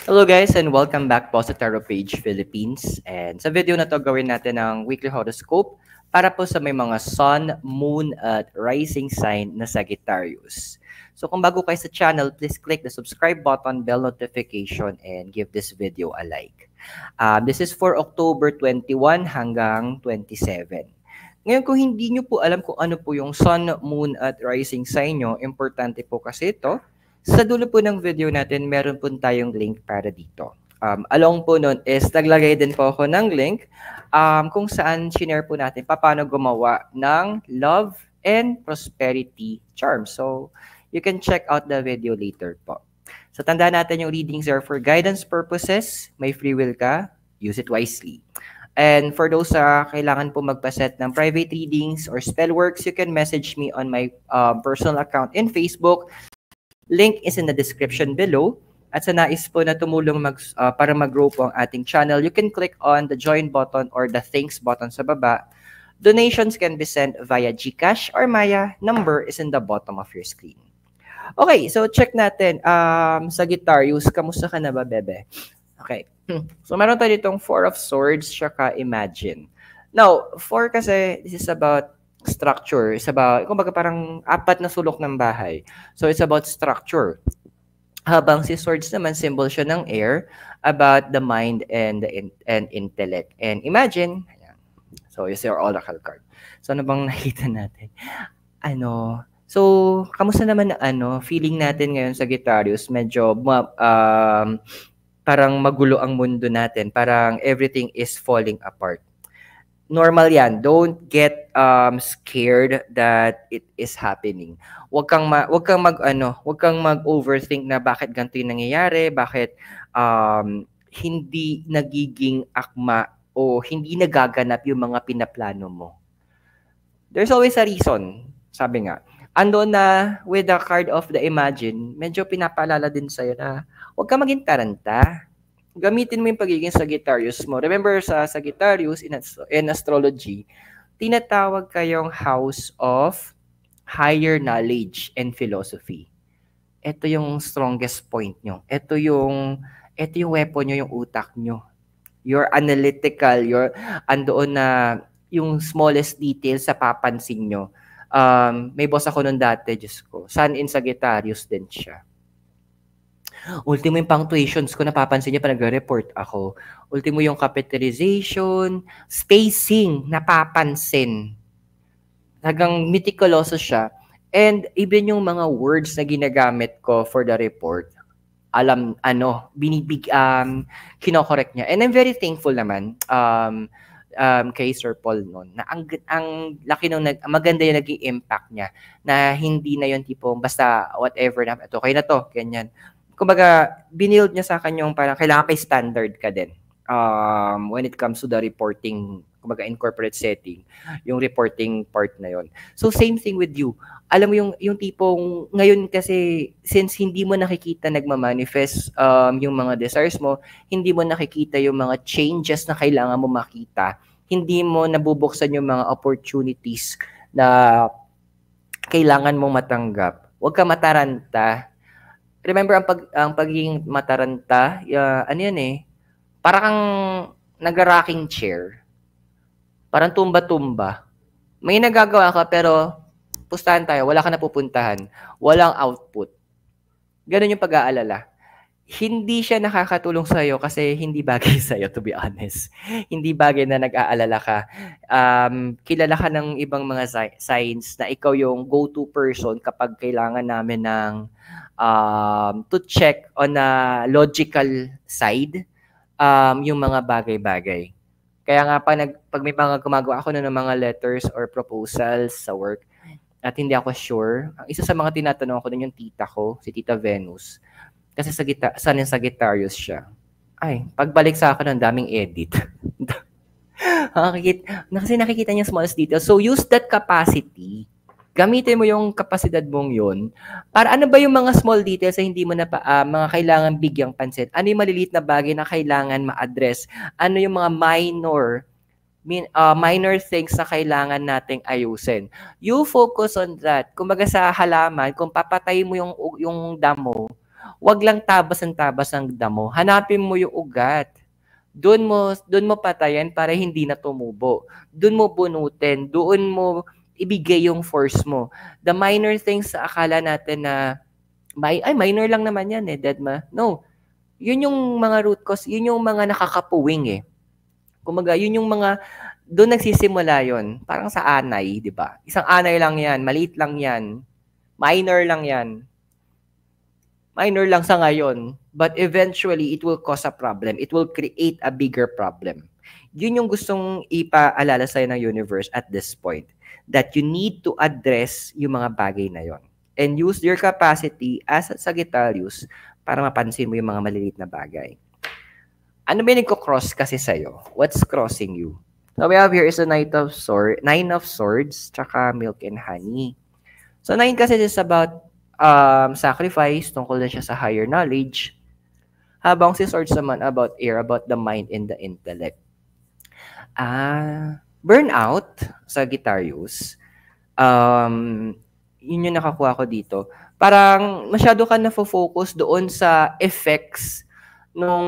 Hello guys and welcome back po sa Tarot Page Philippines. And sa video na to gawin natin ang weekly horoscope para po sa may mga sun, moon at rising sign na Sagittarius. So kung bago kayo sa channel, please click the subscribe button, bell notification, and give this video a like. This is for October 21 hanggang 27. Ngayon kung hindi nyo po alam kung ano po yung sun, moon at rising sign nyo, importante po kasi ito. Sa dulo po ng video natin, meron po tayong link para dito. Along po nun is naglagay din po ako ng link kung saan shinare po natin paano gumawa ng love and prosperity charm. So, you can check out the video later po. So, tandaan natin yung readings are for guidance purposes. May free will ka, use it wisely. And for those kailangan po magpaset ng private readings or spell works, you can message me on my personal account in Facebook. Link is in the description below. At sa nais po na tumulong para mag-grow po ang ating channel, you can click on the join button or the thanks button sa baba. Donations can be sent via GCash or Maya. Number is in the bottom of your screen. Okay, so check natin. Sagittarius, kamusta ka na ba, bebe? Okay. So meron tayo ditong Four of Swords, tsaka Imagine. Now, four kasi, this is about structure. It's about, kumbaga parang apat na sulok ng bahay. So it's about structure. Habang si Swords naman, symbol siya ng air, about the mind and and intellect. And Imagine, ayan. So is your oracle card. So ano bang nakita natin? So kamusta naman feeling natin ngayon sa Sagittarius, medyo parang magulo ang mundo natin, parang everything is falling apart. Normal yan. Don't get scared that it is happening. Huwag kang mag-overthink na bakit ganito yung nangyayari, bakit hindi nagiging akma o hindi nagaganap yung mga pinaplano mo. There's always a reason, sabi nga. Ando na with the card of the Imagine, medyo pinapaalala din sa'yo na huwag ka maging taranta. Gamitin mo yung pagiging Sagittarius mo. Remember sa Sagittarius in astrology, tinatawag kayong house of higher knowledge and philosophy. Ito yung strongest point nyo. Ito yung weapon nyo, yung utak nyo. You're analytical, andoon na yung smallest details sa papansin nyo. May boss ako noon dati, Diyos ko. Sun in Sagittarius din siya. Ultimo yung punctuations ko, napapansin niya pa nagre-report ako. Ultimo yung capitalization, spacing, napapansin. Hanggang meticulous siya. And even yung mga words na ginagamit ko for the report, kinokorek niya. And I'm very thankful naman kay Sir Paul noon na ang laki nung maganda yung naging impact niya na hindi na yung tipong basta whatever na ito, okay na to, ganyan. Kumbaga, binild niya sa akin yung parang kailangan kay standard ka din when it comes to the reporting, kumbaga in corporate setting, yung reporting part na yon. So same thing with you. Alam mo yung tipong ngayon kasi since hindi mo nakikita nagma-manifest yung mga desires mo, hindi mo nakikita yung mga changes na kailangan mo makita, hindi mo nabubuksan yung mga opportunities na kailangan mong matanggap. Huwag ka mataranta. Remember, ang pagiging mataranta, parang kang nag-rocking chair. Parang tumba-tumba. May nagagawa ka pero pustahan tayo, wala ka na pupuntahan. Walang output. Ganun yung pag-aalala. Hindi siya nakakatulong sa'yo kasi hindi bagay sa'yo, to be honest. Hindi bagay na nag-aalala ka. Kilala ka ng ibang mga signs na ikaw yung go-to person kapag kailangan namin ng to check on a logical side yung mga bagay-bagay. Kaya nga pag may mga gumagawa ako ng mga letters or proposals sa work at hindi ako sure, ang isa sa mga tinatanong ko din yung tita ko, si Tita Venus. Kasi Sun in Sagittarius siya. Ay, pagbalik sa akin, ang daming edit. Kasi nakikita niya smallest details. So use that capacity. Gamitin mo yung kapasidad mong yun. Para ano ba yung mga small details na hindi mo na mga kailangan bigyang pansin? Ano yung maliliit na bagay na kailangan ma-address? Ano yung mga minor things na kailangan nating ayusin? You focus on that. Kumbaga sa halaman, kung papatay mo yung damo, Wag lang tabas ang tabas ang damo. Hanapin mo yung ugat. Doon mo patayan para hindi na tumubo. Doon mo bunutin, doon mo ibigay yung force mo. The minor things sa akala natin na minor lang naman yan Dedma. No. Yun yung mga root cause, yun yung mga nakakapuwing Kumaga, yun yung mga doon nagsisimula yon. Parang sa anay, 'di ba? Isang anay lang 'yan, maliit lang 'yan. Minor lang 'yan. Minor lang sa ngayon, but eventually it will cause a problem. It will create a bigger problem. Yun yung gustong ipaalala sa'yo ng universe at this point, that you need to address yung mga bagay na yon and use your capacity as a Sagittarius para mapansin mo yung mga maliliit na bagay. Ano ba yung nagko-cross kasi sa'yo? What's crossing you? So we have here is a Nine of Swords, tsaka Milk and Honey. So 9 kasi is about sacrifice, tungkol na siya sa higher knowledge. Habang si Swords naman about air, about the mind and the intellect. Burnout, Sagittarius, yun yung nakakuha ko dito. Parang masyado ka na-focus doon sa effects nung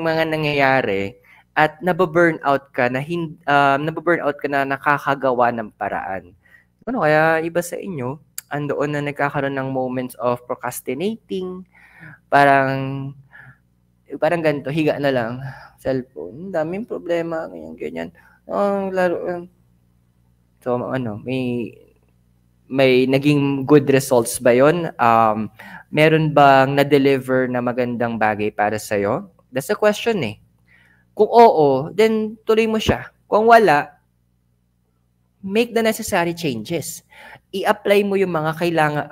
mga nangyayari at nababurnout ka na nakakagawa ng paraan. Ano kaya iba sa inyo? Andoon na nagkakaroon ng moments of procrastinating, parang ganito, higa na lang, cellphone, daming problema, ganyan. So, may naging good results ba yon? Meron bang na-deliver na magandang bagay para sa'yo? That's the question Kung oo, then tuloy mo siya. Kung wala, make the necessary changes. I-apply mo yung mga kailangan,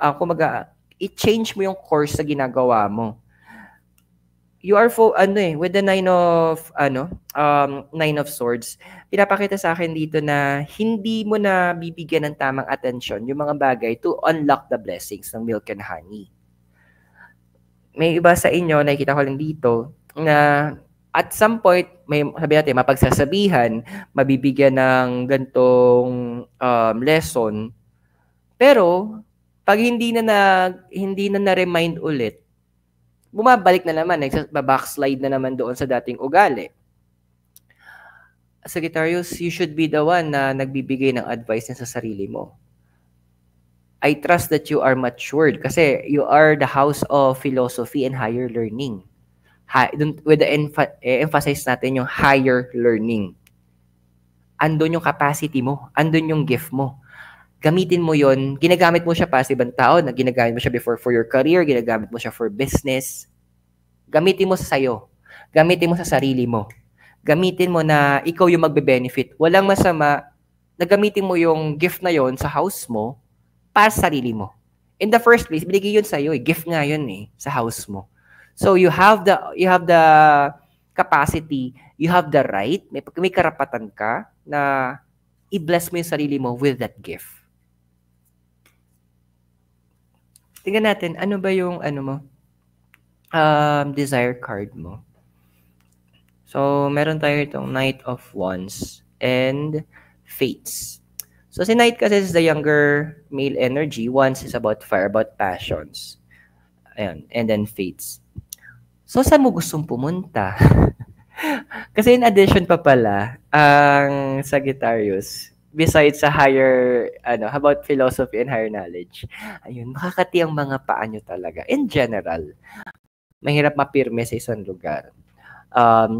i-change mo yung course sa ginagawa mo. You are with the Nine of Swords, pinapakita sa akin dito na hindi mo na bibigyan ng tamang atensyon yung mga bagay to unlock the blessings ng Milk and Honey. May iba sa inyo, nakikita ko lang dito, na at some point, may sabi natin, mapagsasabihan, mabibigyan ng gantong lesson. Pero pag hindi na na-remind ulit, bumabalik na naman, backslide na naman doon sa dating ugali. Sagittarius, you should be the one na nagbibigay ng advice sa sarili mo. I trust that you are matured kasi you are the house of philosophy and higher learning. With the emphasize natin yung higher learning. Andun yung capacity mo, andun yung gift mo. Gamitin mo yon, ginagamit mo siya para sa ibang tao, ginagamit mo siya before for your career, ginagamit mo siya for business. Gamitin mo sa sayo. Gamitin mo sa sarili mo. Gamitin mo na ikaw yung magbe-benefit. Walang masama na gamitin mo yung gift na yon sa house mo para sa sarili mo. In the first place, binigay yun sa'yo gift nga yun sa house mo. So you have the capacity, you have the right, may karapatan ka na i-bless mo yung sarili mo with that gift. Tingnan natin, ano ba yung desire card mo. So, meron tayo itong Knight of Wands and Fates. So, si Knight kasi is the younger male energy. Wands is about fire, about passions. Ayan, and then Fates. So, saan mo gustong pumunta? Kasi in addition pa pala, ang Sagittarius, besides sa higher, about philosophy and higher knowledge, ayun, makakati ang mga paa nyo talaga. In general, mahirap mapirme sa isang lugar.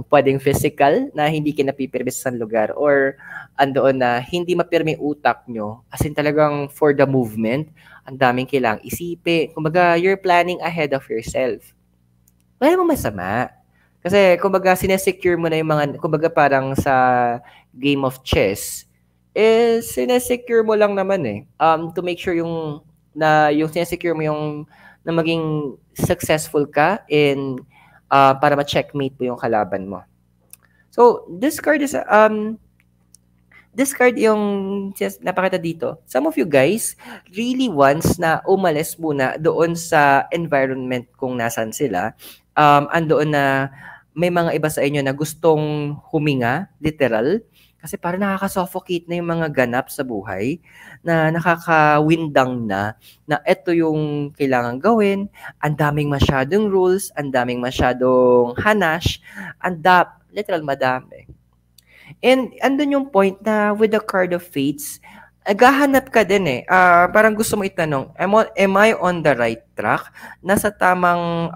Pwedeng physical, na hindi ka napipirme sa isang lugar, or andoon na hindi mapirme utak nyo, as in talagang for the movement, ang daming kailangang isipin. Kumbaga, you're planning ahead of yourself. Wala mo masama. Kasi, kumbaga, sinesecure mo na yung mga, kumbaga, parang sa game of chess, sinesecure mo lang naman to make sure yung sinesecure mo yung na maging successful ka in para ma-checkmate mo yung kalaban mo. So, this card yung napakita dito. Some of you guys really wants na umalis muna doon sa environment kung nasan sila. Andoon na may mga iba sa inyo na gustong huminga, literal, Kasi parang nakaka-suffocate na yung mga ganap sa buhay, na nakakawindang na eto yung kailangang gawin, ang daming masyadong rules, ang daming masyadong hanash, literal madami. And andun yung point na with the card of fates, naghahanap ka din eh. Parang gusto mo itanong, am I on the right track? Nasa tamang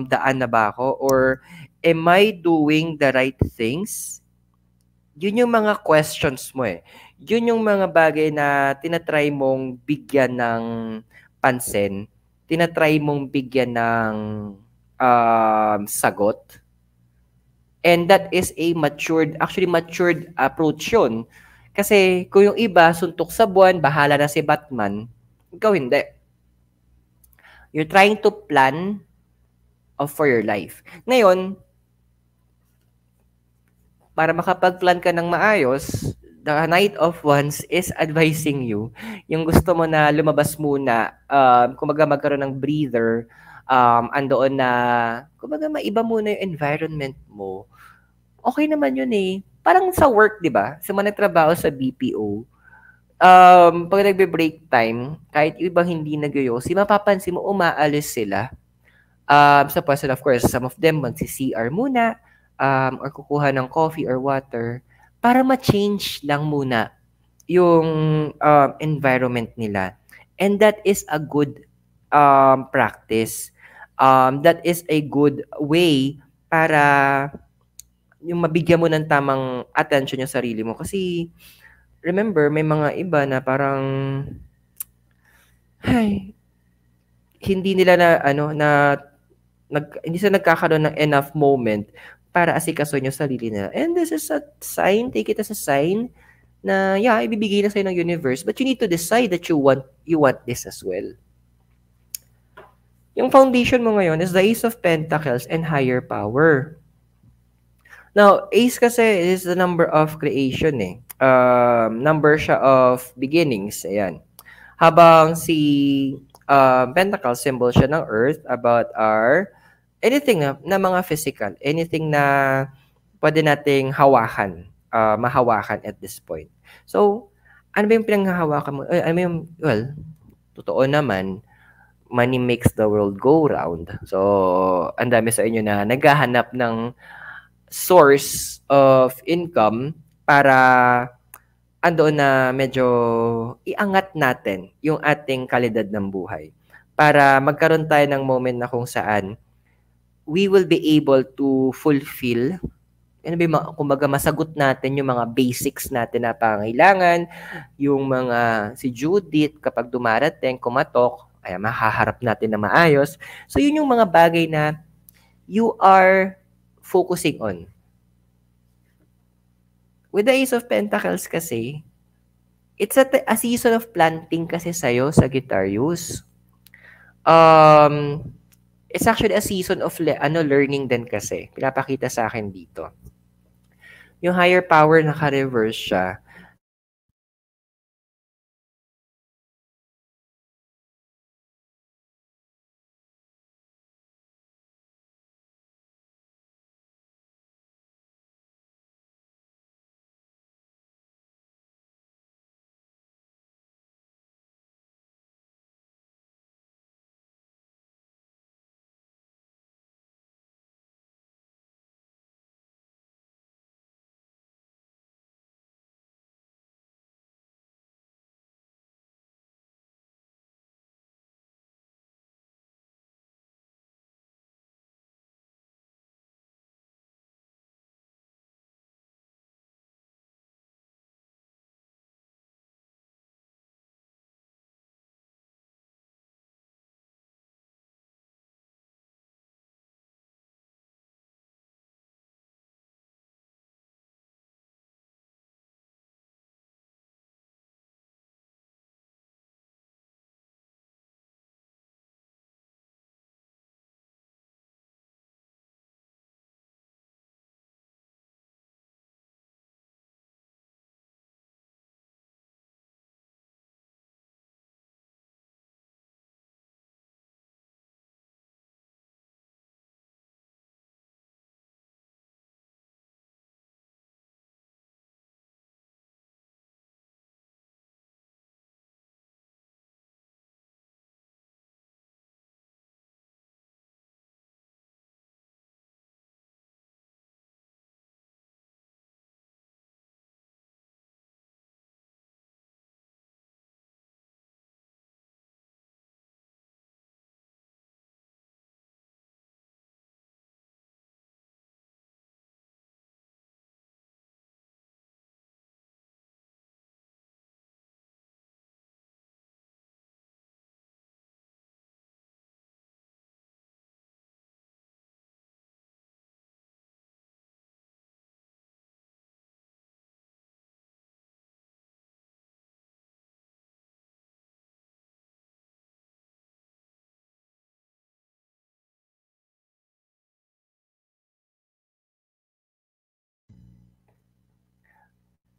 daan na ba ako? Or am I doing the right things? Yun yung mga questions mo eh. Yun yung mga bagay na tinatry mong bigyan ng pansin, tinatry mong bigyan ng sagot. And that is a matured approach yun. Kasi kung yung iba, suntok sa buwan, bahala na si Batman, ikaw hindi. You're trying to plan for your life. Ngayon, para makapag-plan ka ng maayos, the Knight of Wands is advising you, yung gusto mo na lumabas muna, kumbaga magkaroon ng breather, andoon na, kumbaga maiba muna yung environment mo. Okay naman yun eh. Parang sa work, di ba? Sa mga nagtrabaho sa BPO, pag nagbe-break time, kahit yung ibang hindi nagyoyosi, mapapansin mo umaalis sila. Sa person, of course, some of them magsi-CR muna, or kukuha ng coffee or water para ma-change lang muna yung environment nila. And that is a good practice. That is a good way para yung mabigyan mo ng tamang attention yung sarili mo. Kasi, remember, may mga iba na parang, ay, hindi nila na, hindi sila nagkakaroon ng enough moment para asikaso yung sarili nila. And this is a sign, take it as a sign, na, yeah, ibibigay na sa'yo ng universe, but you need to decide that you want this as well. Yung foundation mo ngayon is the Ace of Pentacles and higher power. Now, Ace kasi is the number of creation eh. Number siya of beginnings. Ayan. Habang si Pentacle, symbol siya ng Earth, about our anything na mga physical. Anything na pwede nating hawakan, mahawakan at this point. So, ano ba yung pinanghahawakan mo? Ano yung, well, totoo naman, money makes the world go round. So, ang dami sa inyo na naghahanap ng source of income para andoon na medyo iangat natin yung ating kalidad ng buhay. Para magkaroon tayo ng moment na kung saan we will be able to fulfill, kumbaga masagot natin yung mga basics natin na pangailangan, yung mga si Judith kapag dumarating, kumatok, ay mahaharap natin na maayos. So yun yung mga bagay na you are focusing on. With the Ace of Pentacles kasi, it's a season of planting kasi sa'yo, Sagittarius. It's actually a season of learning din kasi. Pinapakita sa akin dito. Yung higher power naka-reverse siya.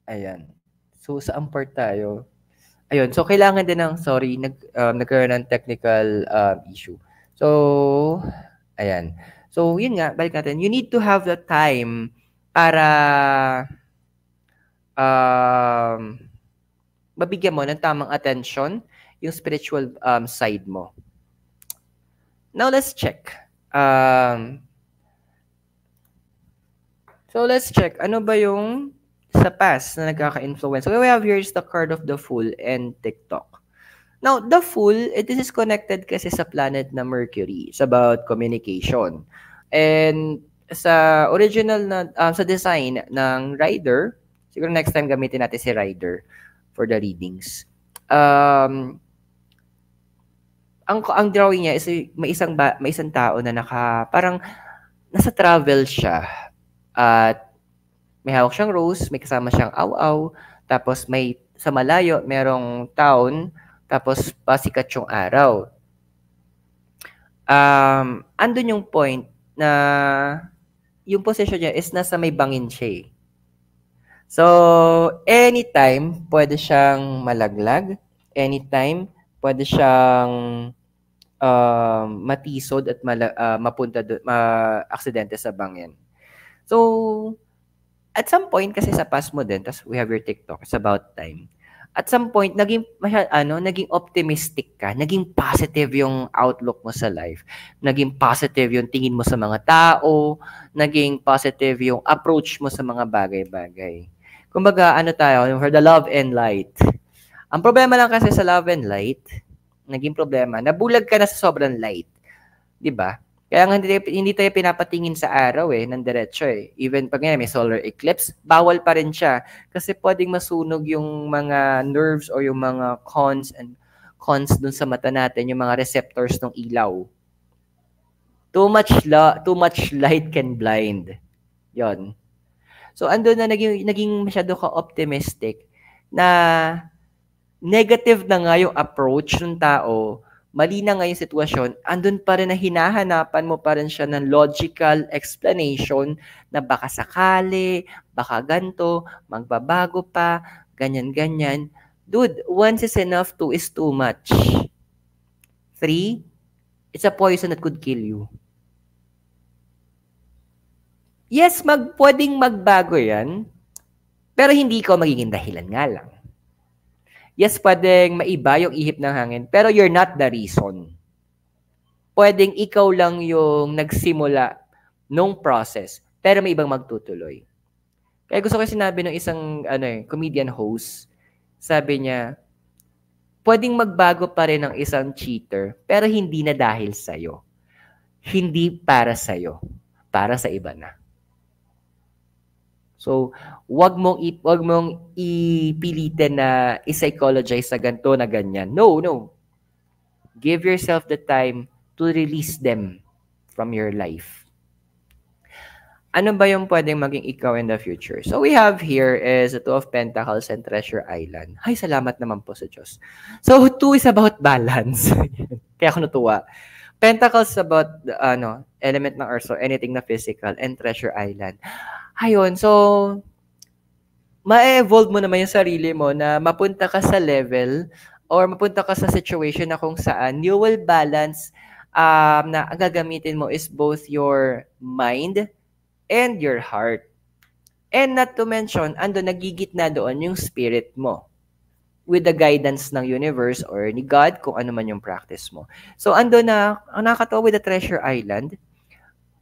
Ayan. So, saan part tayo? Ayun, so kailangan din ng sorry, nagkaroon ng technical, issue. So, ayan. So, yun nga, balik natin. You need to have the time para, um, mabigyan mo ng tamang attention yung spiritual, side mo. Now, let's check. So, let's check. Ano ba yung sa past na nagkaka-influence? So, what we have here is the card of the Fool and TikTok. Now, the Fool, this is connected kasi sa planet na Mercury. It's about communication. And sa original na, sa design ng Rider, siguro next time gamitin natin si Rider for the readings. Ang drawing niya is may isang tao na parang nasa travel siya at may hawak siyang rose, may kasama siyang aw-aw, tapos may sa malayo merong town, tapos pasikat yung araw. Andun yung point na yung position niya is nasa may bangin siya. So, anytime pwede siyang malaglag, anytime pwede siyang matisod at mapunta aksidente sa bangin. So, at some point kasi sa past mo din, tas we have your TikTok, it's about time. At some point naging optimistic ka, naging positive yung outlook mo sa life. Naging positive yung tingin mo sa mga tao, naging positive yung approach mo sa mga bagay-bagay. Kumbaga, tayo, for the love and light. Ang problema lang kasi sa love and light, naging problema, nabulag ka na sa sobrang light. 'Di ba? Kaya nga hindi tayo pinapatingin sa araw ng diretso Even pag may solar eclipse, bawal pa rin siya kasi pwedeng masunog yung mga nerves or yung mga cons dun sa mata natin, yung mga receptors ng ilaw. Too much light can blind. 'Yon. So andun na naging masyado ka optimistic na negative na nga yung approach ng tao, mali na nga yung sitwasyon, andun pa rin na hinahanapan mo pa rin siya ng logical explanation na baka sakali, baka ganto, magbabago pa, ganyan-ganyan. Dude, once is enough, two is too much. 3, it's a poison that could kill you. Yes, pwedeng magbago yan, pero hindi ko magiging dahilan nga lang. Yes, pwedeng maiba yung ihip ng hangin, pero you're not the reason. Pwedeng ikaw lang yung nagsimula nung process, pero may ibang magtutuloy. Kaya gusto ko sinabi ng isang comedian host, sabi niya, pwedeng magbago pa rin ng isang cheater, pero hindi na dahil sa'yo. Hindi para sa'yo, para sa iba na. So, wag mong ipilitin na i-psychologize sa ganito na ganyan. No. Give yourself the time to release them from your life. Ano ba yung pwedeng maging ikaw in the future? So, we have here is the Two of Pentacles and Treasure Island. Ay, salamat naman po sa Diyos. So, 2 is about balance. Kaya ako natuwa. Pentacles about element ng earth, so anything na physical, and Treasure Island. Ayun, so, ma-evolve mo naman yung sarili mo na mapunta ka sa level or mapunta ka sa situation na kung saan you will balance na ang gagamitin mo is both your mind and your heart. And not to mention, nagigit na doon yung spirit mo with the guidance ng universe or ni God, kung ano man yung practice mo. So, ang nakakatawa with the Treasure Island,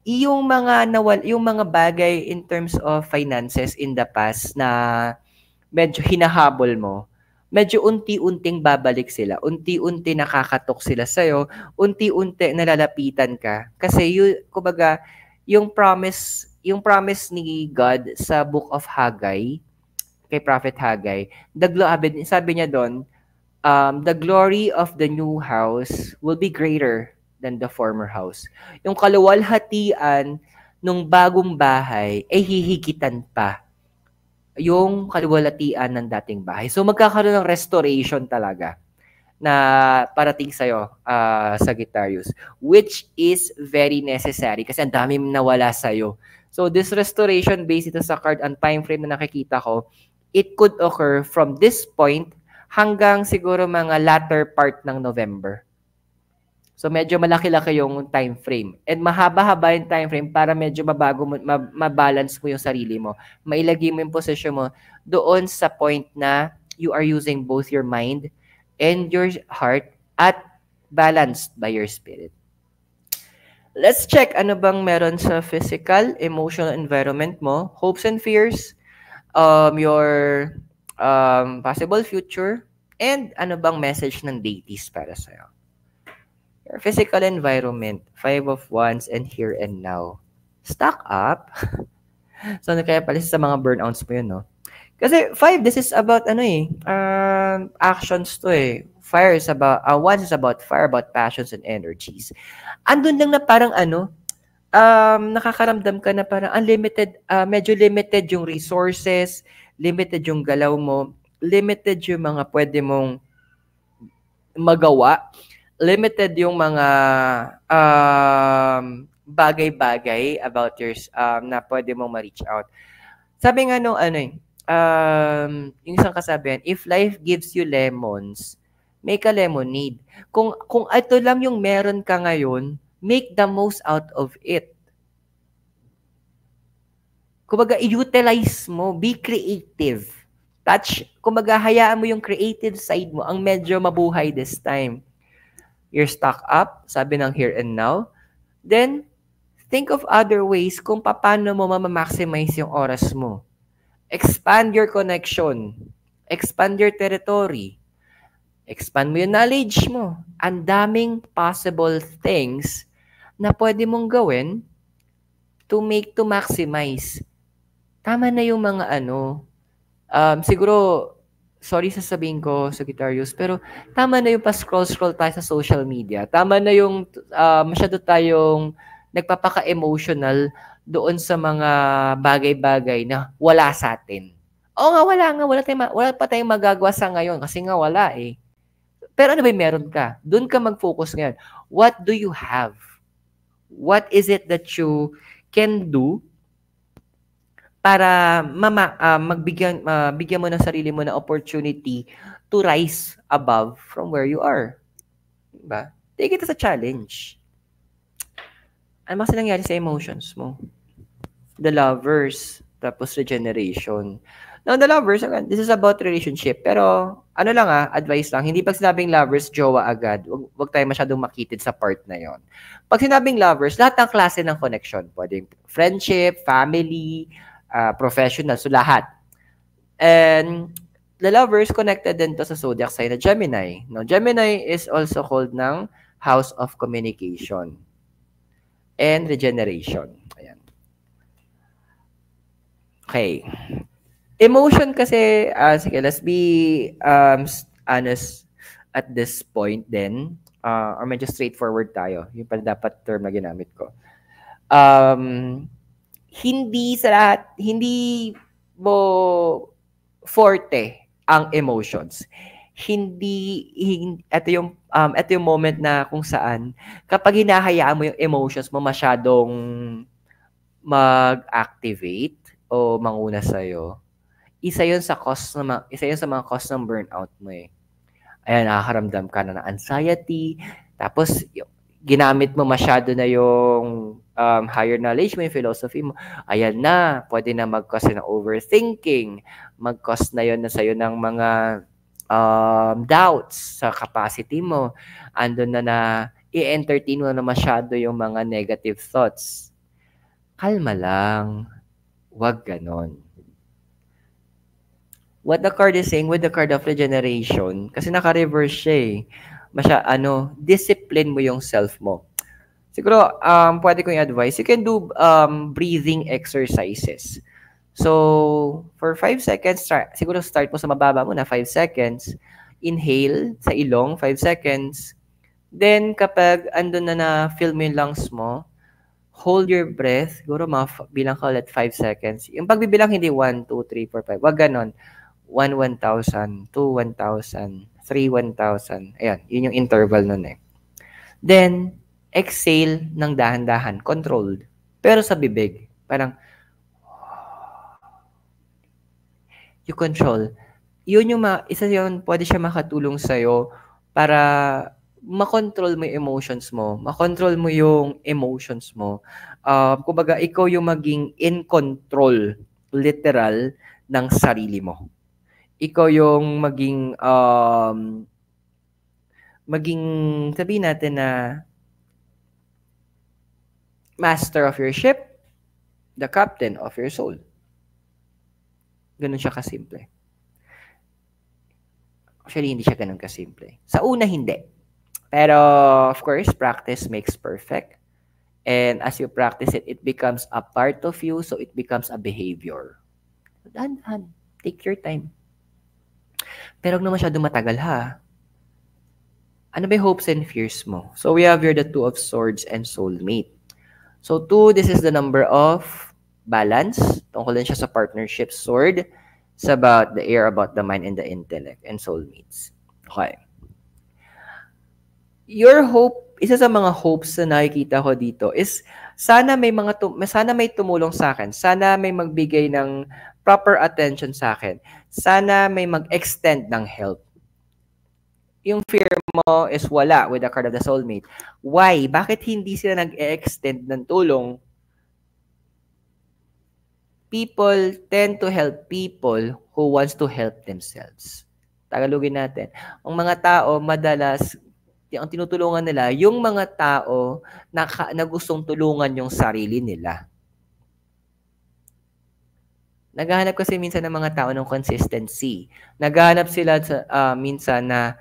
yung mga bagay in terms of finances in the past na medyo hinahabol mo, medyo unti-unting babalik sila. Unti-unti nakakatok sila sa'yo. Unti-unti nalalapitan ka. Kasi kumbaga, yung promise ni God sa Book of Haggai, kay Prophet Haggai, sabi niya doon, the glory of the new house will be greater than the former house. Yung kaluwalhatian nung bagong bahay ay hihigitan pa yung kaluwalhatian ng dating bahay. So magkakaroon ng restoration talaga na parating sa'yo, Sagittarius, which is very necessary kasi ang dami nawala sa'yo. So this restoration based ito sa card and time frame na nakikita ko It could occur from this point hanggang siguro mga latter part ng November. So medyo malaki-laki yung time frame. And mahaba-haba yung time frame para medyo mabago mo, mabalance mo yung sarili mo. Mailagay mo yung posisyon mo doon sa point na you are using both your mind and your heart at balanced by your spirit. Let's check ano bang meron sa physical, emotional environment mo, hopes and fears, your possible future, and ano bang message ng deities para sa'yo. Your physical environment, 5 of Wands and here and now. Stock up. So, kaya pala sa mga burnouts mo yun, no? Kasi 5, this is about actions to eh. Fire is about, Wands is about fire, about passions and energies. Andun lang na parang nakakaramdam ka na parang unlimited, medyo limited yung resources, limited yung galaw mo, limited yung mga pwede mong magawa, limited yung mga bagay-bagay about yours na pwede mong ma-reach out. Sabi nga nung yung isang kasabihan, if life gives you lemons, make a lemonade. Kung ito lang yung meron ka ngayon, make the most out of it. Kumbaga, i-utilize mo, be creative. Kumbaga, hayaan mo yung creative side mo ang medyo mabuhay this time. You're stuck up, sabi ng here and now. Then, think of other ways kung paano mo ma-maximize yung oras mo. Expand your connection. Expand your territory. Expand mo yung knowledge mo. Ang daming possible things na pwede mong gawin to maximize. Tama na yung mga siguro, sorry sasabihin ko, Sagittarius, pero tama na yung pa-scroll tayo sa social media. Tama na yung masyado tayong nagpapaka-emotional doon sa mga bagay-bagay na wala sa atin. Oo nga, wala pa tayong magagawa sa ngayon kasi nga wala eh. Pero ano ba yung meron ka? Doon ka mag-focus ngayon. What do you have? What is it that you can do para bigyan mo ng sarili mo na opportunity to rise above from where you are? Diba? Take it as a challenge. Ano kasi nangyari sa emotions mo? The Lovers, tapos Regeneration. Now, the Lovers, this is about relationship. Pero, advice lang, hindi pag sinabing lovers, jowa agad. Wag tayo masyadong makitid sa part na yon. Pag sinabing lovers, lahat ng klase ng connection. Pwedeng friendship, family, professional, so lahat. And the Lovers connected din to sa zodiac sign na Gemini. No, Gemini is also called ng House of Communication and Regeneration. Ayan. Okay. Emotion kasi, sige, let's be honest at this point then, or medyo straightforward tayo. Yung pala dapat term na ginamit ko. Hindi sa lahat, hindi mo forte ang emotions. Ito yung moment na kung saan, kapag hinahayaan mo yung emotions mo masyadong mag-activate o manguna sa'yo, isa yun sa mga cause ng burnout mo eh. Ayan, nakakaramdam ka na ng anxiety, tapos ginamit mo masyado na yung higher knowledge mo, yung philosophy mo. Ayan na, pwede na mag-cause ng overthinking, mag-cause na yun na sa'yo ng mga doubts sa capacity mo. Andun na i-entertain mo na masyado yung mga negative thoughts. Kalma lang. Huwag ganon. What the card is saying with the card of regeneration, kasi naka-reverse siya eh. Discipline mo yung self mo. Siguro, pwede kong i-advise, you can do breathing exercises. So, for 5 seconds, siguro start mo sa mababa muna, 5 seconds. Inhale sa ilong, 5 seconds. Then, kapag andun na feel mo yung lungs mo, hold your breath. Siguro bilang ka ulit 5 seconds. Yung pagbibilang hindi 1, 2, 3, 4, 5. Wag ganon. 1, 1,000, 2, 1,000, 3, 1,000. Ayan, yun yung interval nun eh. Then, exhale ng dahan-dahan, controlled. Pero sa bibig, parang, You control. Yun yung isa yun, pwede siya makatulong sa'yo para makontrol mo yung emotions mo. Makontrol mo yung emotions mo. Kumbaga, ikaw yung maging in control, literal, ng sarili mo. Ikaw yung maging, sabihin natin na, master of your ship, the captain of your soul. Ganun siya kasimple. Actually, hindi siya ganun kasimple. Sa una, hindi. Pero, of course, practice makes perfect. And as you practice it, it becomes a part of you, so it becomes a behavior. Dahan-dahan. Take your time. Pero huwag na masyadong matagal, ha? Ano ba yung hopes and fears mo? So, we have here the Two of Swords and Soulmate. So, 2, this is the number of balance. Tungkol din siya sa partnership. Sword, it's about the air, about the mind, and the intellect, and soulmates. Okay. Your hope, isa sa mga hopes na nakikita ko dito is sana may tumulong sa akin. Sana may magbigay ng proper attention sa akin. Sana may mag-extend ng help. Yung fear mo is wala with the card of the soulmate. Why? Bakit hindi sila nag-extend ng tulong? People tend to help people who wants to help themselves. Tagalogin natin. Ang mga tao, madalas, ang tinutulungan nila, yung mga tao na gustong tulungan yung sarili nila. Naghahanap kasi minsan ng mga tao ng consistency. Naghahanap sila minsan na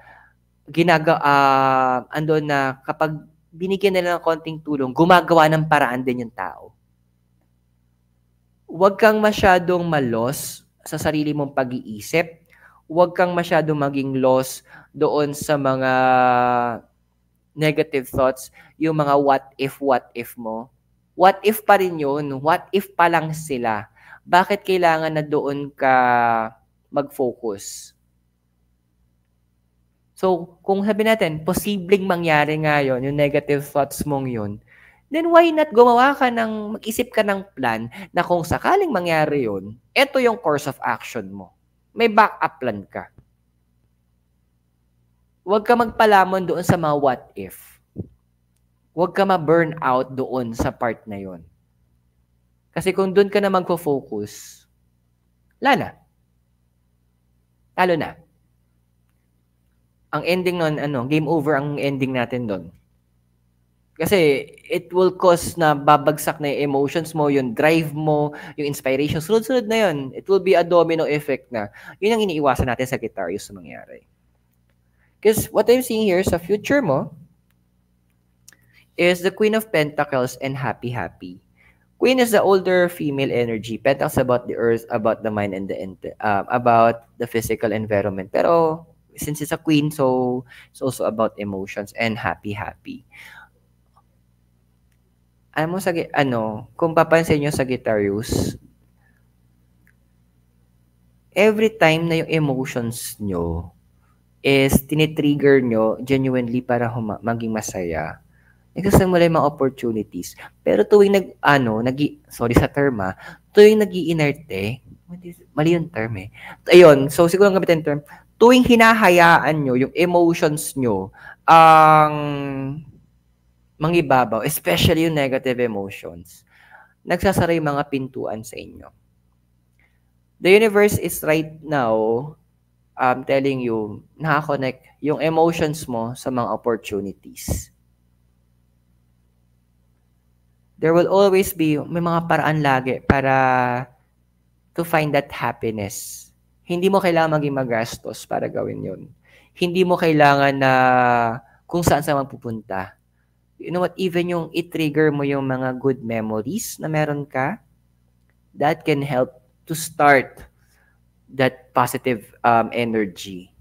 andon na kapag binigyan nila ng konting tulong, gumagawa ng paraan din yung tao. Huwag kang masyadong malos sa sarili mong pag-iisip. Huwag kang masyadong maging lost doon sa mga negative thoughts, yung mga what if mo. What if pa rin yun? What if pa lang sila? Bakit kailangan na doon ka mag-focus? So, kung sabi natin, posibleng mangyari nga yun, yung negative thoughts mong yun, then why not mag-isip ka ng plan na kung sakaling mangyari yun, ito yung course of action mo. May backup plan ka. Huwag ka magpalamon doon sa mga what if. Huwag ka ma-burn out doon sa part na yun. Kasi kung doon ka na magfo-focus, wala na. Talo na. Ang ending nun, game over ang ending natin doon. Kasi it will cause na babagsak na yung emotions mo, yung drive mo, yung inspiration. Sunod-sunod na yun. It will be a domino effect na. Yun ang iniiwasan natin sa Sagittarius na mangyari. Because what I'm seeing here sa future mo is the Queen of Pentacles and Happy. Queen is the older female energy. Pentacles about the earth, about the mind, and about the physical environment. Pero since it's a queen, so it's also about emotions and happy. Kung papansin nyo sa Sagittarius, every time na yung emotions nyo is tinitrigger nyo genuinely para maging masaya, nagsasimula yung mga opportunities. Pero tuwing sorry sa term tuwing nag-iinerte, mali yung term eh. Ayun, so siguro gamitin term, tuwing hinahayaan nyo yung emotions nyo ang mangibabaw, especially yung negative emotions, nagsasara yung mga pintuan sa inyo. The universe is right now telling you, nakakonect yung emotions mo sa mga opportunities. There will always be, may mga paraan lagi para to find that happiness. Hindi mo kailangan maging magastos para gawin yun. Hindi mo kailangan na kung saan magpupunta. You know what, even yung i-trigger mo yung mga good memories na meron ka, that can help to start that positive energy.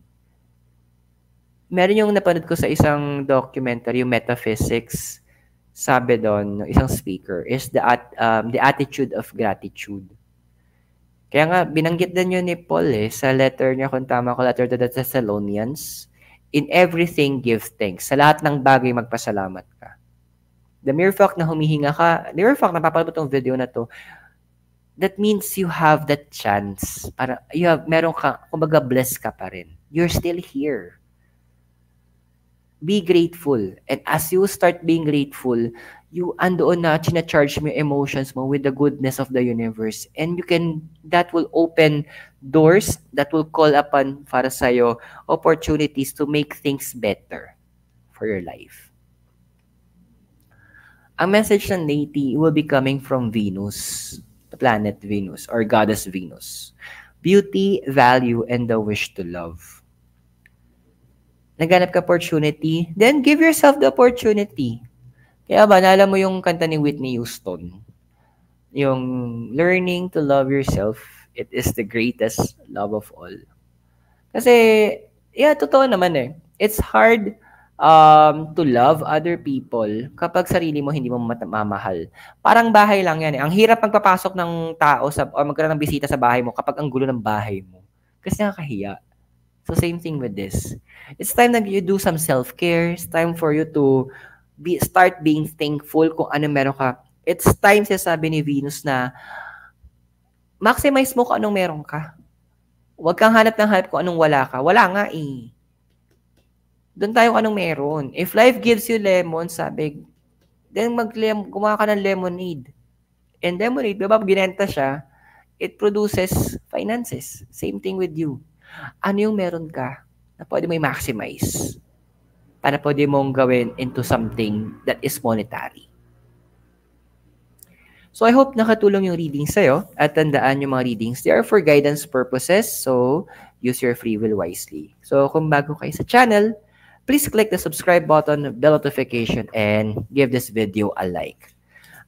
Meron yung napanood ko sa isang documentary, yung Metaphysics, sabi doon, isang speaker, is the attitude of gratitude. Kaya nga, binanggit din yun ni Paul sa letter niya, kung tama ko, letter to the Thessalonians, in everything give thanks. Sa lahat ng bagay magpasalamat ka. The mere fact na humihinga ka, the mere fact na papalabot tong video na to, that means you have that chance. Para, meron ka, kumbaga blessed ka pa rin. You're still here. Be grateful. And as you start being grateful, you andoon na charge mo yung emotions mo with the goodness of the universe. And that will open doors that will call upon para sa'yo opportunities to make things better for your life. Ang message ng deity will be coming from Venus, the planet Venus, or goddess Venus. Beauty, value, and the wish to love. Naghanap ka opportunity, then give yourself the opportunity. Kaya ba, naalala mo yung kanta ni Whitney Houston? Yung learning to love yourself, it is the greatest love of all. Kasi, totoo naman eh. It's hard to love other people kapag sarili mo hindi mo mamahal. Parang bahay lang yan eh. Ang hirap magpapasok ng tao o magkaroon ng bisita sa bahay mo kapag ang gulo ng bahay mo. Kasi nakakahiya. So same thing with this. It's time that you do some self-care. It's time for you to start being thankful kung ano meron ka. It's time, sabi ni Venus, na maximize mo kung anong meron ka. Huwag kang hanap kung anong wala ka. Wala nga eh. Doon tayo kung anong meron. If life gives you lemon, sabi, then gumawa ka ng lemonade. And lemonade, diba ginenta siya, it produces finances. Same thing with you. Ano yung meron ka na pwede mo i-maximize para pwede mong gawin into something that is monetary. So I hope nakatulong yung readings sa'yo at tandaan yung mga readings. They are for guidance purposes, so use your free will wisely. So kung bago kayo sa channel, please click the subscribe button, bell notification, and give this video a like.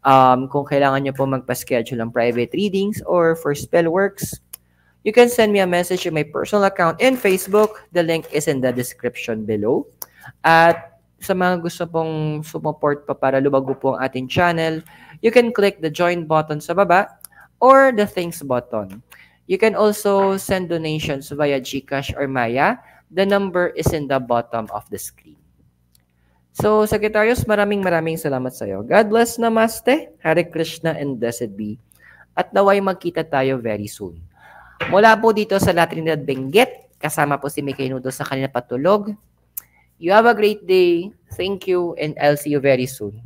Kung kailangan nyo po magpa-schedule ng private readings or for spellworks, you can send me a message in my personal account in Facebook. The link is in the description below. At sa mga gusto pong support pa para lumago po ang ating channel, you can click the join button sa baba or the thanks button. You can also send donations via GCash or Maya. The number is in the bottom of the screen. So, Sagittarius, maraming salamat sa iyo. God bless, Namaste, Hare Krishna, and blessed be. At naway magkita tayo very soon. Mula po dito sa La Trinidad Benguet, kasama po si Mikay Nudo sa kanila patulog. You have a great day. Thank you, and I'll see you very soon.